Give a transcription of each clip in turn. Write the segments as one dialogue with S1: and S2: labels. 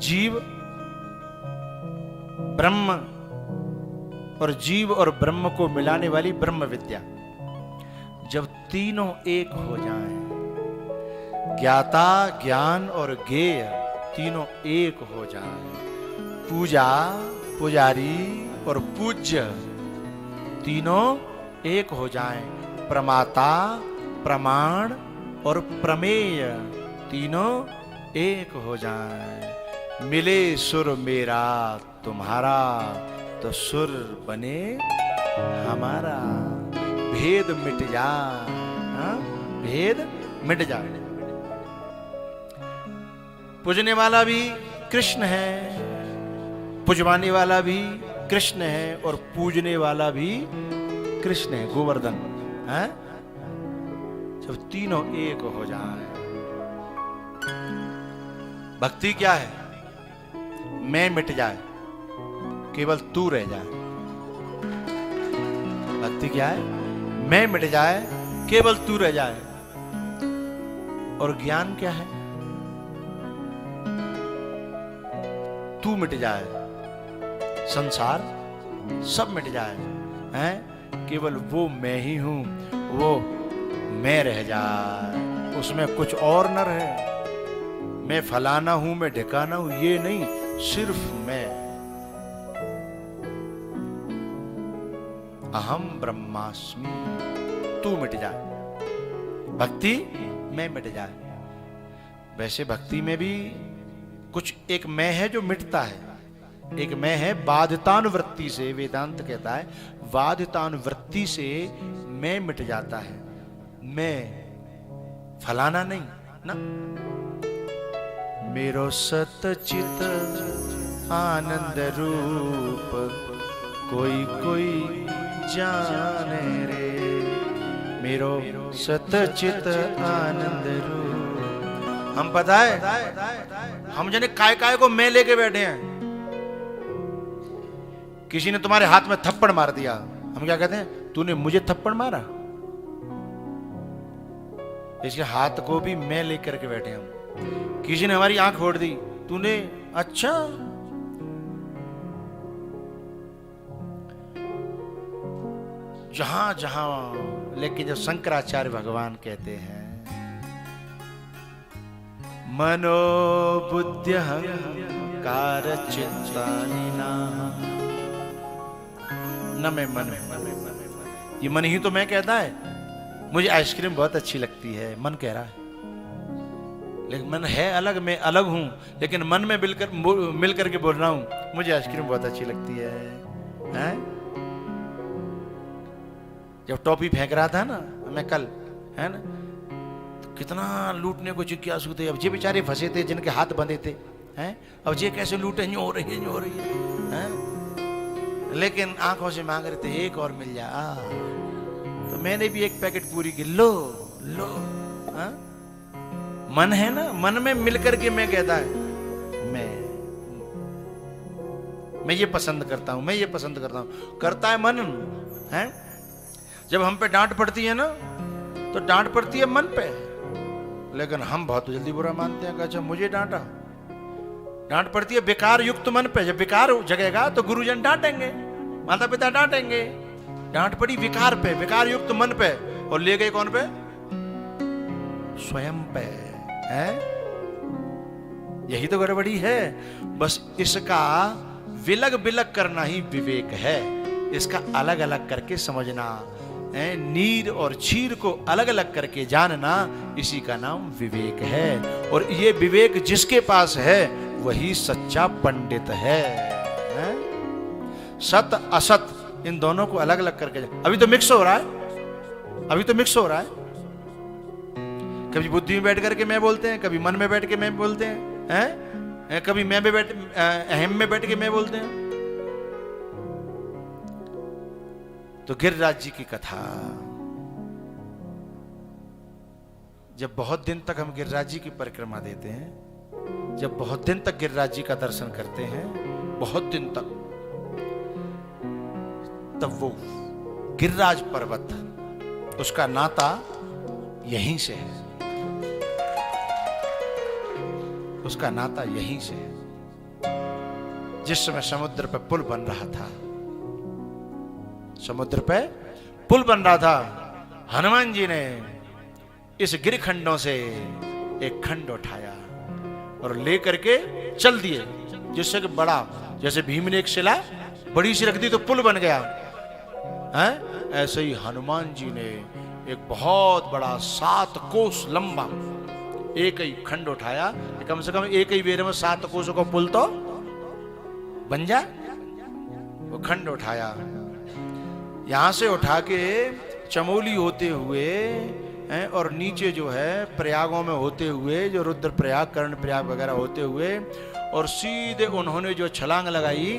S1: जीव ब्रह्म और जीव और ब्रह्म को मिलाने वाली ब्रह्म विद्या। जब तीनों एक हो जाएं, ज्ञाता ज्ञान और ज्ञेय तीनों एक हो जाएं, पूजा पुजारी और पूज्य तीनों एक हो जाएं, प्रमाता प्रमाण और प्रमेय तीनों एक हो जाएं, मिले सुर मेरा तुम्हारा तो सुर बने हमारा, भेद मिट जाए, भेद मिट जाए। पूजने वाला भी कृष्ण है, पुजवाने वाला भी कृष्ण है और पूजने वाला भी कृष्ण है, गोवर्धन है। जब तीनों एक हो जाए, भक्ति क्या है? मैं मिट जाए, केवल तू रह जाए। भक्ति क्या है? मैं मिट जाए, केवल तू रह जाए। और ज्ञान क्या है? तू मिट जाए, संसार सब मिट जाए, हैं? केवल वो मैं ही हूं, वो मैं रह जाए, उसमें कुछ और न रहे। मैं फलाना हूं, मैं ढिकाना हूं, ये नहीं, सिर्फ मैं। अहम ब्रह्मास्मि, तू मिट जाए, भक्ति मैं मिट जाए। वैसे भक्ति में भी कुछ एक मैं है जो मिटता है, एक मैं है बाधितानुवृत्ति से। वेदांत कहता है बाधितानुवृत्ति से मैं मिट जाता है, मैं फलाना नहीं ना। मेरो सतचित आनंद रूप कोई कोई जाने रे, मेरो सतचित आनंद रूप। हम पता है, हम जने काय को मैं लेके बैठे हैं। किसी ने तुम्हारे हाथ में थप्पड़ मार दिया, हम क्या कहते हैं? तूने मुझे थप्पड़ मारा। इसके हाथ को भी मैं लेकर के बैठे हम। किसी ने हमारी आंख फोड़ दी, तूने, अच्छा। जहां जहां, लेकिन जब शंकराचार्य भगवान कहते हैं मनोबुद्धि कार चित्तानि न मैं मन, ये मन ही तो मैं कहता है। मुझे आइसक्रीम बहुत अच्छी लगती है, मन कह रहा है, लेकिन मन है अलग, मैं अलग हूं, लेकिन मन में मिल करके बोल रहा हूं मुझे आइसक्रीम बहुत अच्छी लगती है, हैं? जब टॉफी फेंक रहा था ना मैं कल, है ना, तो कितना लूटने को जिज्ञासु थे। अब ये बेचारे फंसे थे, जिनके हाथ बंधे थे, हैं? अब ये कैसे लूटे, यूं हो रही है, हैं? लेकिन आंखों से मांग रहे थे एक और मिल जा। तो मैंने भी एक पैकेट पूरी की, लो लो। हा? मन है ना, मन में मिलकर के मैं कहता है मैं ये पसंद करता हूं, मैं ये पसंद करता हूं, करता है मन, है? जब हम पे डांट पड़ती है ना, तो डांट पड़ती है मन पे, लेकिन हम बहुत जल्दी बुरा मानते हैं कि अच्छा मुझे डांटा। डांट पड़ती है विकार युक्त मन पे, जब विकार जगेगा तो गुरुजन डांटेंगे, माता पिता डांटेंगे। डांट पड़ी विकार पे, विकार युक्त मन पे, और ले गए कौन पे? स्वयं पे, है? यही तो गड़बड़ी है। बस इसका विलग बिलग करना ही विवेक है, इसका अलग अलग करके समझना, नीर और चीर को अलग अलग करके जानना, इसी का नाम विवेक है। और ये विवेक जिसके पास है वही सच्चा पंडित है। सत असत इन दोनों को अलग अलग करके, अभी तो मिक्स हो रहा है, अभी तो मिक्स हो रहा है। कभी बुद्धि में बैठ करके मैं बोलते हैं, कभी मन में बैठ के मैं बोलते हैं, कभी मैं में बैठ, अहम में बैठ के मैं बोलते हैं। तो गिरिराज जी की कथा, जब बहुत दिन तक हम गिरिराज जी की परिक्रमा देते हैं, जब बहुत दिन तक गिरिराज जी का दर्शन करते हैं, बहुत दिन तक, तब वो गिरिराज पर्वत, उसका नाता यहीं से है, उसका नाता यहीं से है। जिस समय समुद्र पर पुल बन रहा था, समुद्र पे पुल बन रहा था, हनुमान जी ने इस गिरखंडों से एक खंड उठाया और लेकर के चल दिए, जिससे कि बड़ा, जैसे भीम ने एक शिला बड़ी सी रख दी तो पुल बन गया है, ऐसे ही हनुमान जी ने एक बहुत बड़ा 7 कोस लंबा एक ही खंड उठाया। कम से कम एक ही बेर में 7 कोसों का पुल तो बन जाए। वो खंड उठाया, यहां से उठा के चमोली होते हुए हैं और नीचे जो है प्रयागों में होते हुए, जो रुद्रप्रयाग, कर्णप्रयाग वगैरह होते हुए, और सीधे उन्होंने जो छलांग लगाई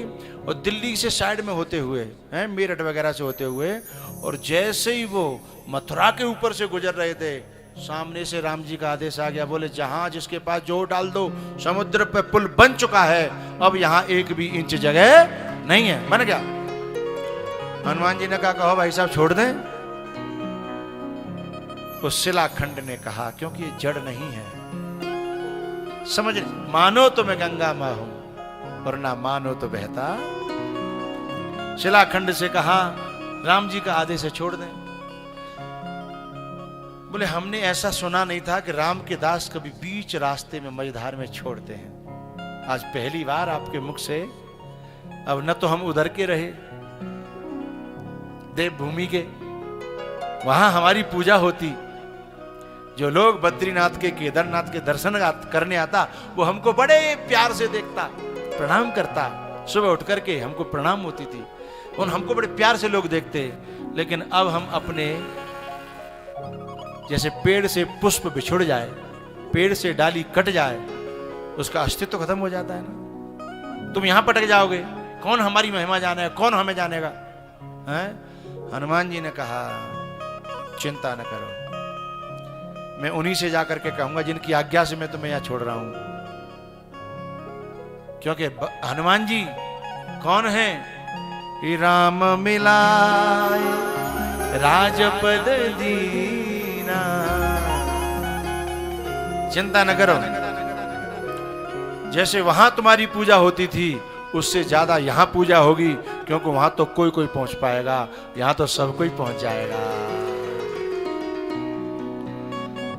S1: और दिल्ली से साइड में होते हुए हैं, मेरठ वगैरह से होते हुए, और जैसे ही वो मथुरा के ऊपर से गुजर रहे थे, सामने से राम जी का आदेश आ गया, बोले जहां जिसके पास जोर डाल दो, समुद्र पे पुल बन चुका है, अब यहां 1 भी इंच जगह नहीं है। बन गया। हनुमान जी ने कहा, कहो भाई साहब छोड़ दें। उस शिलाखंड ने कहा, क्योंकि ये जड़ नहीं है, समझ, मानो तो मैं गंगा मां हूं और ना मानो तो बहता। शिलाखंड से कहा, राम जी का आदेश है छोड़ दें। बोले हमने ऐसा सुना नहीं था कि राम के दास कभी बीच रास्ते में मझधार में छोड़ते हैं, आज पहली बार आपके मुख से। अब न तो हम उधर के रहे देवभूमि के, वहां हमारी पूजा होती, जो लोग बद्रीनाथ के, केदारनाथ के दर्शन करने आता, वो हमको बड़े प्यार से देखता, प्रणाम करता, सुबह उठ करके हमको प्रणाम होती थी, उन हमको बड़े प्यार से लोग देखते। लेकिन अब हम अपने, जैसे पेड़ से पुष्प बिछुड़ जाए, पेड़ से डाली कट जाए, उसका अस्तित्व खत्म हो जाता है ना। तुम यहां पटक जाओगे, कौन हमारी महिमा जानेगा, कौन हमें जानेगा, हैं? हनुमान जी ने कहा, चिंता न करो, मैं उन्हीं से जाकर के कहूंगा जिनकी आज्ञा से मैं तुम्हें यहां छोड़ रहा हूं। क्योंकि हनुमान जी कौन है? राम मिलाए राजपद दीना। चिंता न करो, जैसे वहां तुम्हारी पूजा होती थी उससे ज्यादा यहां पूजा होगी, क्योंकि वहां तो कोई कोई पहुंच पाएगा, यहां तो सब कोई पहुंच जाएगा,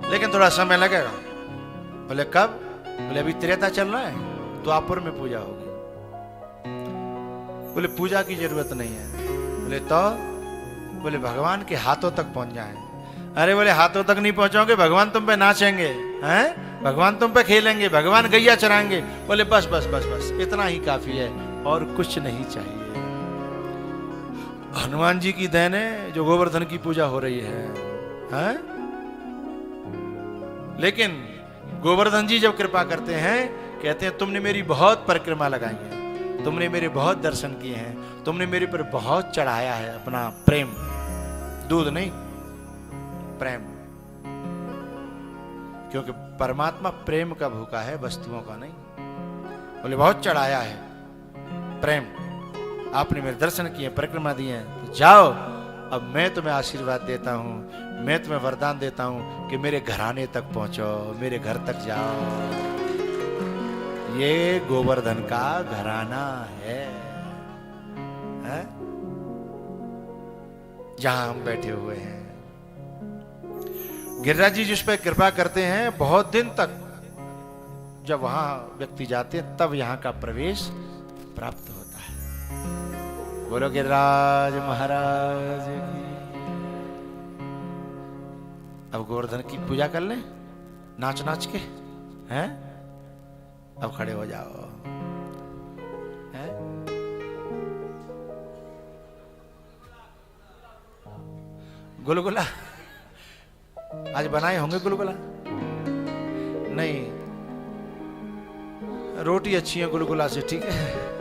S1: लेकिन थोड़ा समय लगेगा। बोले कब? बोले अभी त्रेता चल रहा है, द्वापर में पूजा होगी। बोले पूजा की जरूरत नहीं है। बोले तो? बोले भगवान के हाथों तक पहुंच जाए। अरे बोले हाथों तक नहीं पहुंचोगे, भगवान तुम पे नाचेंगे, हैं? भगवान तुम पे खेलेंगे, भगवान गैया चराएंगे। बोले बस बस बस बस, इतना ही काफी है, और कुछ नहीं चाहिए। हनुमान जी की देन है जो गोवर्धन की पूजा हो रही है, हैं? लेकिन गोवर्धन जी जब कृपा करते हैं, कहते हैं तुमने मेरी बहुत परिक्रमा लगाई है, तुमने मेरे बहुत दर्शन किए हैं, तुमने मेरे पर बहुत चढ़ाया है अपना प्रेम, दूध नहीं प्रेम, क्योंकि परमात्मा प्रेम का भूखा है, वस्तुओं का नहीं। बोले बहुत चढ़ाया है प्रेम, आपने मेरे दर्शन किए, परिक्रमा दिए हैं, तो जाओ, अब मैं तुम्हें आशीर्वाद देता हूं, मैं तुम्हें वरदान देता हूं कि मेरे घराने तक पहुंचो, मेरे घर तक जाओ। ये गोवर्धन का घराना है, जहां हम बैठे हुए हैं। गिरिराज जी जिस पर कृपा करते हैं, बहुत दिन तक जब वहां व्यक्ति जाते हैं तब यहां का प्रवेश प्राप्त होता है। बोलो गिरिराज महाराज की। अब गोवर्धन की पूजा कर ले, नाच नाच के, हैं? अब खड़े हो जाओ, हैं? गुलगुला आज बनाए होंगे, गुलगुला नहीं, रोटी अच्छी है गुलगुला से, ठीक है।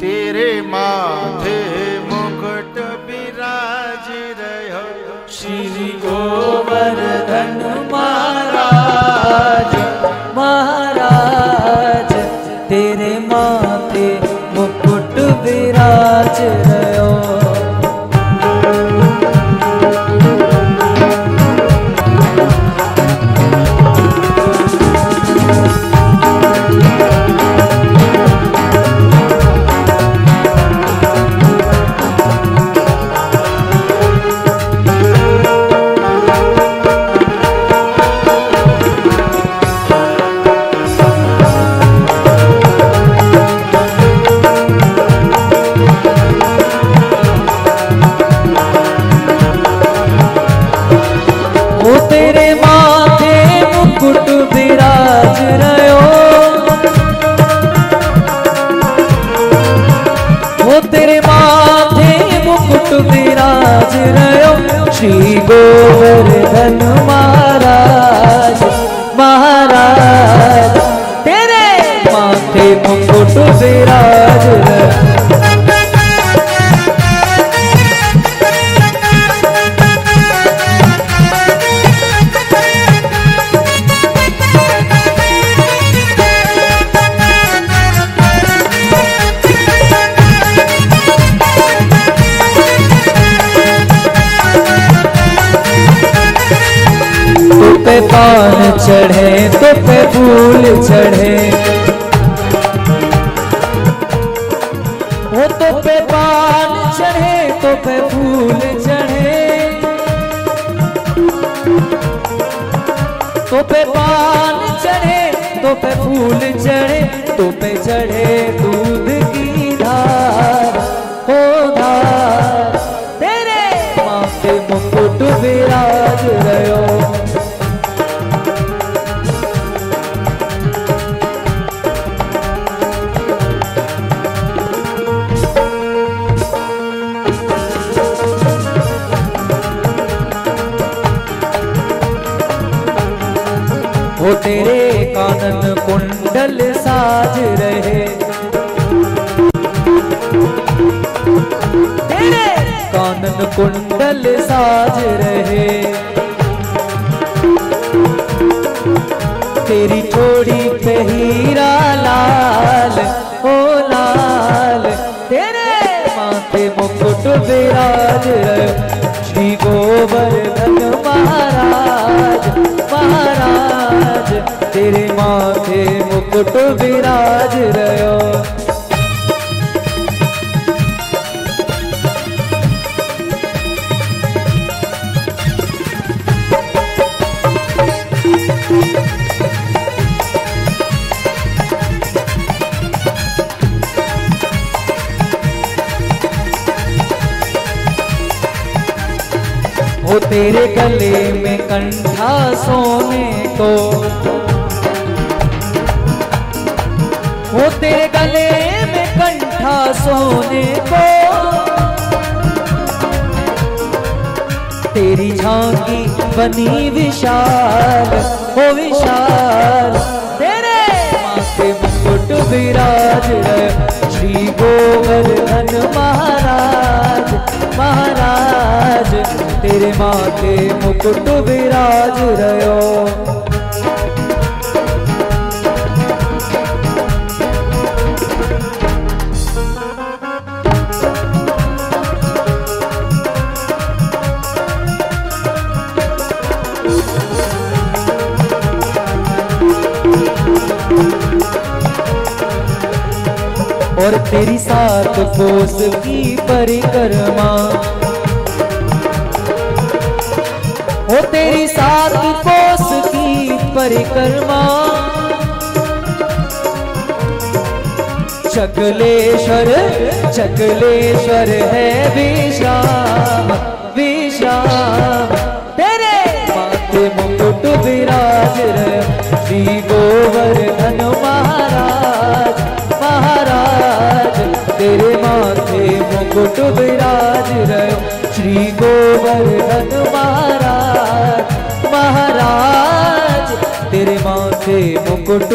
S1: तेरे माथे मुकुट विराज रहो,
S2: श्री गोवर्धन महाराज महाराज, तेरे माथे मुकुट विराज विराज रहो। श्री गोवर्धन महाराज महाराज तेरे माथे मुकुट विराज रहे। पे पान चढ़े तो पे फूल चढ़े, वो तो पे पान चढ़े तो पे फूल चढ़े, तो पे पान चढ़े तो पे फूल चढ़े, तो पे चढ़े दूध की धार हो धार तेरे माथे मुकुट विराज रहो। वो तेरे कानन कुंडल साज रहे, तेरे कानन कुंडल साज रहे, तेरी चोड़ी पे हीरा लाल ओ लाल तेरे माथे मुकुट विराज रहे। श्री गोवर्धन महाराज महाराज तेरे माथे मुकुट विराज रहो। वो तेरे गले में कंठा सोने को, वो तेरे गले में कंठा सोने को, तेरी झांकी बनी विशाल हो विशाल तेरे माथे मुकुट विराज रहे। श्री गोवर्धन महाराज महाराज तेरे माथे मुकुट विराज रहो। और तेरी सात कोस की परिक्रमा, ओ तेरी सात कोस की परिक्रमा, चकलेश्वर चकलेश्वर है विश्राम विश्राम तेरे माथे मुकुट विराज रहे। श्री गोवर्धन महाराज महाराज तेरे माथे मुकुट विराज रहे। श्री गोवर्धन महाराज महाराज तेरे माथे मुकुट